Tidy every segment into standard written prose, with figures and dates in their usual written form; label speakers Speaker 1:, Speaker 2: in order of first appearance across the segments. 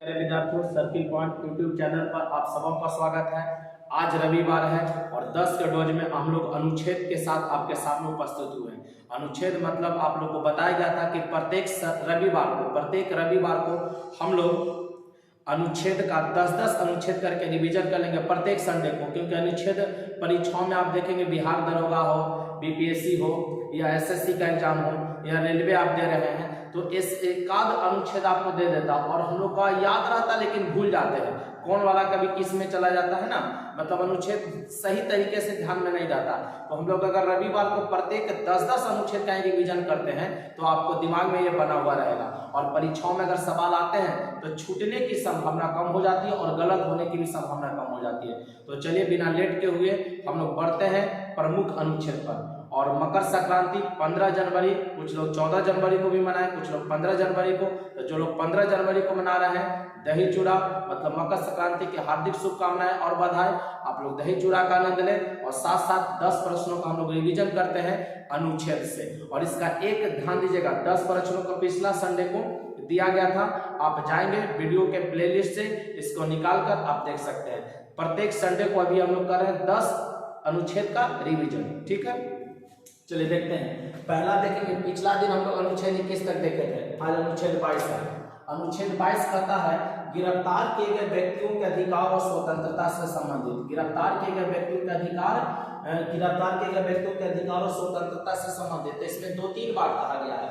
Speaker 1: मेरे विद्यार्थियों, circle point YouTube channel पर आप सबों का स्वागत है। आज रविवार है और 10 के डोज में हम लोग अनुच्छेद के साथ आपके सामने उपस्थित हुए हैं। अनुच्छेद मतलब आप लोग को बताया गया था कि प्रत्येक रविवार को हम लोग अनुच्छेद का 10-10 अनुच्छेद करके रिवीजन कर लेंगे प्रत्येक संडे को, क्योंकि अनुच्छेद परीक्षाओं में आप देखेंगे बिहार दरोगा हो, बीपीएससी हो या एसएससी का एग्जाम हो या रेलवे आप दे रहे हैं तो इस एकाध अनुच्छेद आपको दे देता और हम लोग का याद रहता लेकिन भूल जाते हैं। कौन वाला कभी किस में चला जाता है ना, मतलब अनुच्छेद सही तरीके से ध्यान में नहीं जाता। तो हम लोग अगर रविवार को प्रत्येक 10-10 अनुच्छेद का रिवीजन करते हैं तो आपको दिमाग में ये बना हुआ रहेगा और परीक्षाओं में अगर सवाल आते हैं तो छूटने की संभावना कम हो जाती है और गलत होने की भी संभावना कम हो जाती है। तो चलिए बिना लेट के हुए हम लोग बढ़ते हैं प्रमुख अनुच्छेद पर। और मकर संक्रांति 15 जनवरी, कुछ लोग 14 जनवरी को भी मनाएं, कुछ लोग 15 जनवरी को। तो जो लोग 15 जनवरी को मना रहे हैं, दही चूड़ा मतलब मकर संक्रांति की हार्दिक शुभकामनाएं और बधाई। आप लोग दही चूड़ा का आनंद लें और साथ साथ 10 प्रश्नों का हम लोग रिवीजन करते हैं अनुच्छेद से। और इसका एक ध्यान दीजिएगा, 10 प्रश्नों का पिछला संडे को दिया गया था, आप जाएंगे वीडियो के प्लेलिस्ट से इसको निकाल कर आप देख सकते हैं। प्रत्येक संडे को अभी हम लोग कर रहे हैं 10 अनुच्छेद का रिवीजन, ठीक है। चलिए देखते हैं, पहला देखेंगे। पिछला दिन हम लोग अनुच्छेद 21 तक देखे थे, आज अनुच्छेद 22 है। अनुच्छेद 22 कहता है गिरफ्तार किए गए व्यक्तियों के अधिकार और स्वतंत्रता से संबंधित। गिरफ्तार किए गए व्यक्तियों के अधिकार और स्वतंत्रता से संबंधित। इसमें 2-3 बार कहा गया है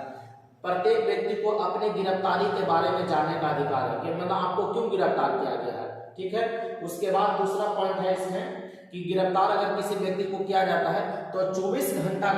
Speaker 1: प्रत्येक व्यक्ति को अपने गिरफ्तारी के बारे में जानने का अधिकार है, कि मतलब आपको क्यों गिरफ्तार किया गया है, ठीक है। उसके बाद दूसरा पॉइंट है इसमें कि गिरफ्तार अगर किसी व्यक्ति को किया जाता है तो 24 घंटा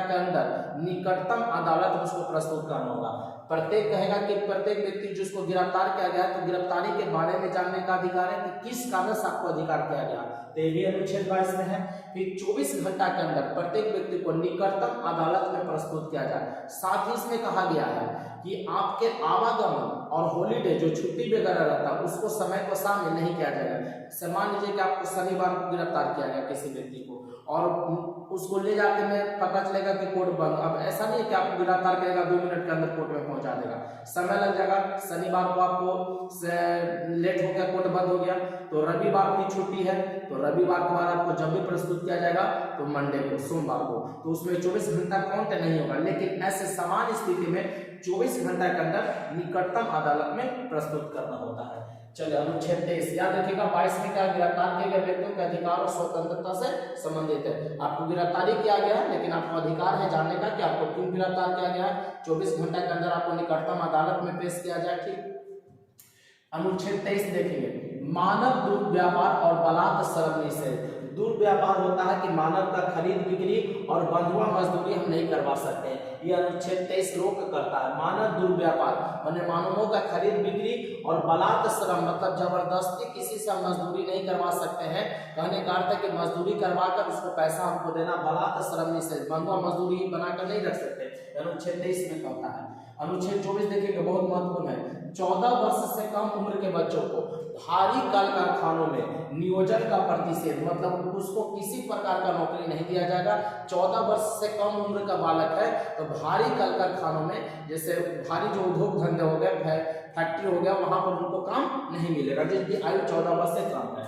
Speaker 1: के अंदर निकटतम अदालत में उसको प्रस्तुत करना होगा। प्रत्येक कहेगा कि प्रत्येक व्यक्ति जिसको गिरफ्तार किया गया तो गिरफ्तारी के बारे में जानने का अधिकार है कि किस कारण से आपको अधिकार किया गया, तो ये भी अनुच्छेद 22 में है। फिर 24 घंटा के अंदर प्रत्येक व्यक्ति को निकटतम अदालत में प्रस्तुत किया जाए। साथ ही इसमें कहा गया है कि आपके आवागमन और हॉलीडे जो छुट्टी वगैरह रहता है उसको समय को शामिल नहीं किया जाएगा। मान लीजिए कि आपको शनिवार को गिरफ्तार किया गया किसी व्यक्ति को और उसको ले जाते में पता चलेगा कि कोर्ट बंद। अब ऐसा नहीं है कि आपको गिरफ्तार करेगा 2 मिनट के अंदर कोर्ट में पहुंचा देगा, समय लग जाएगा। शनिवार को आपको लेट हो गया, कोर्ट बंद हो गया, तो रविवार की छुट्टी है, तो रविवार के बाद आपको जब भी प्रस्तुत किया जाएगा तो मंडे को, सोमवार को, तो उसमें 24 घंटा काउंट नहीं होगा। लेकिन ऐसे समान स्थिति में 24 घंटा के अंदर निकटतम अदालत में प्रस्तुत करना होता है। चलिए अनुच्छेद 23 याद रखिएगा। 22 में क्या, गिरफ्तार किए गए व्यक्तियों के अधिकार और स्वतंत्रता से संबंधित है। आपको गिरफ्तारी किया गया है लेकिन आपको अधिकार है जानने का कि आपको क्यों गिरफ्तार किया गया है। 24 घंटा के अंदर आपको निकटतम अदालत में पेश किया जाए, ठीक। अनुच्छेद 23 देखेंगे, मानव दुर्व्यापार और बलात्कार निषेध। दुर्व्यापार होता है कि मानव का खरीद बिक्री और बंधुआ मजदूरी हम नहीं करवा सकते, ये अनुच्छेद 23 रोक करता है। मानव दुर्व्यापार माने मानवों का खरीद बिक्री और बलात्कार मतलब जबरदस्ती किसी से मजदूरी नहीं करवा सकते हैं। कहने का अर्थ है कि मजदूरी करवा कर उसको पैसा हमको देना, बलात्कार निषेध, बंधुआ मजदूरी बनाकर नहीं रख सकते, अनुच्छेद 23 में कहता है। अनुच्छेद 24 देखिएगा, बहुत महत्वपूर्ण है। 14 वर्ष से कम उम्र के बच्चों को भारी कल कारखानों में नियोजन का प्रतिषेध, मतलब उसको किसी प्रकार का नौकरी नहीं दिया जाएगा। 14 वर्ष से कम उम्र का बालक है तो भारी कल कारखानों में, जैसे भारी जो उद्योग धंधे हो गए, फैक्ट्री हो गया, वहां पर उनको काम नहीं मिलेगा जिनकी आयु 14 वर्ष से कम है।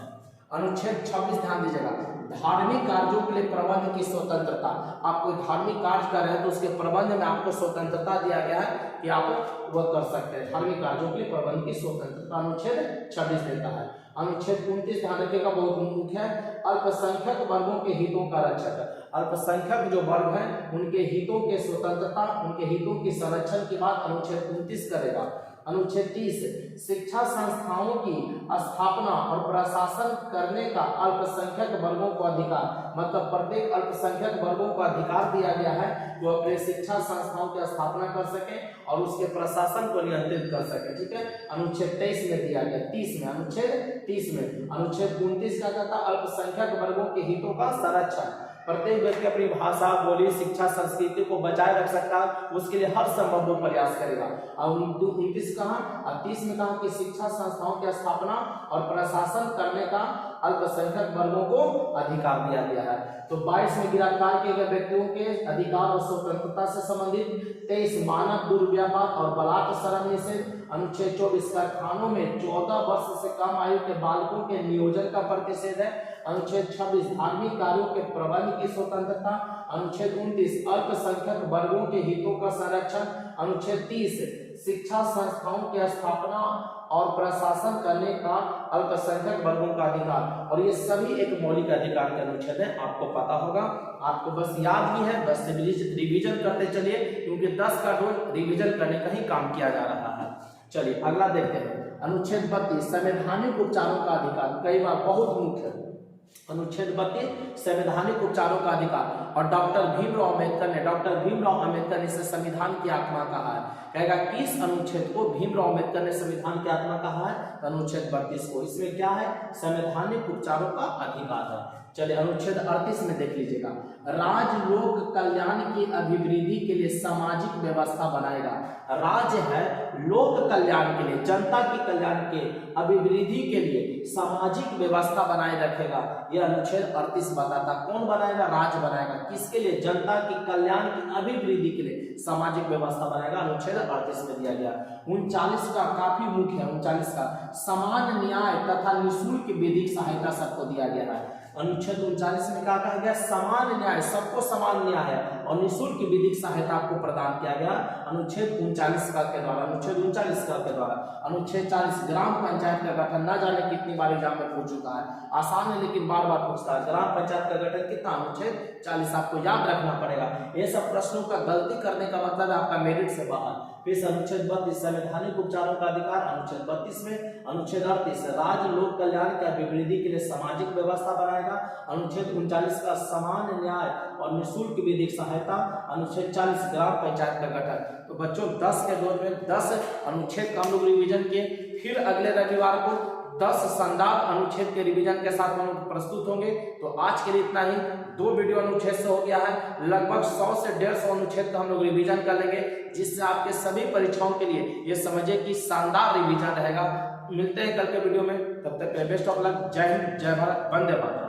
Speaker 1: अनुच्छेद 26 ध्यान दीजिएगा, धार्मिक कार्यों के लिए प्रबंध की स्वतंत्रता। आप कोई धार्मिक कार्य कर रहे हैं तो उसके प्रबंध में आपको स्वतंत्रता दिया गया है कि आप वह कर सकते हैं। धार्मिक कार्यों के लिए प्रबंध की स्वतंत्रता अनुच्छेद 26 देता है। अनुच्छेद 29 ध्यान रखिएगा, बहुत मुख्य है, अल्पसंख्यक वर्गों के हितों का रक्षक। अल्पसंख्यक जो वर्ग हैं उनके हितों के स्वतंत्रता, उनके हितों की संरक्षण की बात अनुच्छेद 29 करेगा। अनुच्छेद 30 शिक्षा संस्थाओं की स्थापना और प्रशासन करने का अल्पसंख्यक वर्गों को अधिकार, मतलब प्रत्येक अल्पसंख्यक वर्गों को अधिकार दिया गया है जो अपने शिक्षा संस्थाओं की स्थापना कर सके और उसके प्रशासन को नियंत्रित कर सके, ठीक है। अनुच्छेद 23 में दिया गया, 30 में, अनुच्छेद 30 में। अनुच्छेद 29 का कहता है अल्पसंख्यक वर्गों के हितों का संरक्षण। प्रत्येक व्यक्ति अपनी भाषा, बोली, शिक्षा, संस्कृति को बचाए रख सकता है, उसके लिए हर संभव प्रयास करेगा। और 29 कहा और 30 में कहा कि शिक्षा संस्थाओं की स्थापना और प्रशासन करने का अल्पसंख्यक वर्गों को अधिकार दिया गया है। तो 22 में गिरफ्तार किए गए व्यक्तियों के अधिकार और स्वतंत्रता से संबंधित, 23 मानव दुर्व्यापार और बलात्कार निषेध अनुच्छेद 24 कारखानों में 14 वर्ष से कम आयु के बालकों के नियोजन का प्रतिषेध है। अनुच्छेद 26 धार्मिक कार्यों के प्रबंध की स्वतंत्रता। अनुच्छेद 29 अल्पसंख्यक वर्गों के हितों का संरक्षण। अनुच्छेद 30 शिक्षा संस्थाओं की स्थापना और प्रशासन करने का अल्पसंख्यक वर्गों का अधिकार। और ये सभी एक मौलिक अधिकार के अनुच्छेद है, आपको पता होगा, आपको बस याद ही है, बस रिवीजन करते चलिए, क्योंकि 10 का रोज रिवीजन करने का ही काम किया जा रहा है। चलिए अगला देखते हैं, अनुच्छेद 32 संवैधानिक उपचारों का अधिकार, कई बार बहुत मुख्य है। अनुच्छेद 32 संवैधानिक उपचारों का अधिकार, और डॉक्टर भीमराव अम्बेडकर ने इसे संविधान की आत्मा कहा है। कहेगा किस अनुच्छेद को भीमराव अम्बेडकर ने संविधान की आत्मा कहा है? अनुच्छेद 32 को। इसमें क्या है? संवैधानिक उपचारों का अधिकार है। चलिए अनुच्छेद 38 में देख लीजिएगा, राज्य लोक कल्याण की अभिवृद्धि के लिए सामाजिक व्यवस्था बनाएगा। राज्य है लोक कल्याण के लिए, जनता की कल्याण के अभिवृद्धि के लिए सामाजिक व्यवस्था बनाए रखेगा। यह अनुच्छेद 38 बताता। कौन बनाएगा? राज्य बनाएगा। किसके लिए? जनता की कल्याण की अभिवृद्धि के लिए सामाजिक व्यवस्था बनाएगा। अनुच्छेद 38 में दिया गया। 39 का काफी मुख्य है। 39 का समान न्याय तथा निःशुल्क विधिक सहायता सबको दिया गया है। अनुच्छेद 39 में क्या कहा गया? समान न्याय, सबको समान न्याय है और निःशुल्क विधिक सहायता आपको प्रदान किया गया। अनुच्छेद 39 का के द्वारा, अनुच्छेद 39 का के द्वारा। अनुच्छेद 40 ग्राम पंचायत का गठन, न जाने कितनी बार एग्जाम में पूछ चुका है, आसान है लेकिन बार बार पूछता है। ग्राम पंचायत का गठन कितना? अनुच्छेद 40 आपको याद रखना पड़ेगा। ये सब प्रश्नों का गलती करने का मतलब है आपका मेरिट से बाहर। फिर अनुच्छेद 32 संवैधानिक उपचारों का अधिकार। अनुच्छेद 32 में अनुच्छेद 38 राज्य लोक कल्याण की अभिवृद्धि के लिए सामाजिक व्यवस्था बनाएगा। अनुच्छेद 39 का समान न्याय और निःशुल्क विधिक सहायता। अनुच्छेद 40 ग्राम पंचायत का गठन। तो बच्चों 10 के दौर में 10 अनुच्छेद का हम लोग रिवीजन किए। फिर अगले रविवार को 10 शानदार अनुच्छेद के रिवीजन के साथ हम लोग प्रस्तुत होंगे। तो आज के लिए इतना ही। 2 वीडियो अनुच्छेद से हो गया है, लगभग 100 से 150 अनुच्छेद का हम लोग रिवीजन कर लेंगे, जिससे आपके सभी परीक्षाओं के लिए ये समझिए कि शानदार रिवीजन रहेगा। मिलते हैं कल के वीडियो में, तब तक बेस्ट ऑफ लक। जय हिंद, जय भारत, वंदे मातरम।